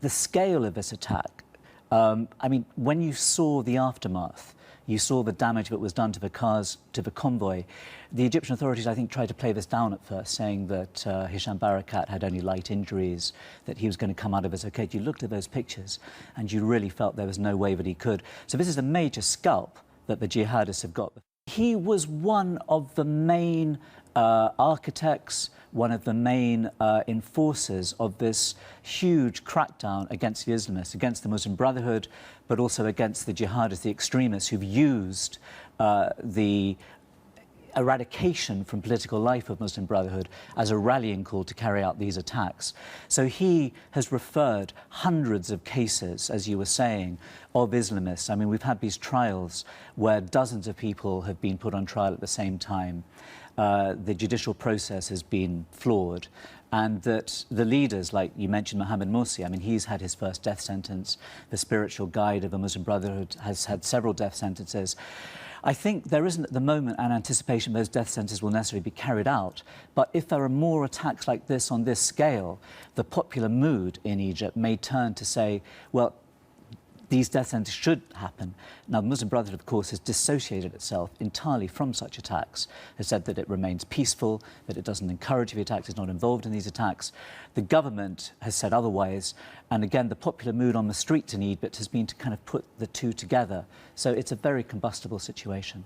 the scale of this attack, I mean, when you saw the aftermath, you saw the damage that was done to the cars, to the convoy. The Egyptian authorities, I think, tried to play this down at first, saying that Hisham Barakat had only light injuries, that he was going to come out of this okay. You looked at those pictures and you really felt there was no way that he could. So this is a major scalp that the jihadists have got. He was one of the main architects, one of the main enforcers of this huge crackdown against the Islamists, against the Muslim Brotherhood, but also against the jihadists, the extremists who've used the eradication from political life of Muslim Brotherhood as a rallying call to carry out these attacks. So he has referred hundreds of cases, as you were saying, of Islamists. I mean, we've had these trials where dozens of people have been put on trial at the same time. The judicial process has been flawed, and that the leaders, like you mentioned, Mohammed Morsi, I mean, he's had his first death sentence. The spiritual guide of the Muslim Brotherhood has had several death sentences. I think there isn't at the moment an anticipation those death sentences will necessarily be carried out, but if there are more attacks like this on this scale, the popular mood in Egypt may turn to say, well, these death sentences should happen. Now, the Muslim Brotherhood, of course, has dissociated itself entirely from such attacks, has said that it remains peaceful, that it doesn't encourage the attacks, is not involved in these attacks. The government has said otherwise, and again, the popular mood on the streets in Egypt has been to kind of put the two together. So it's a very combustible situation.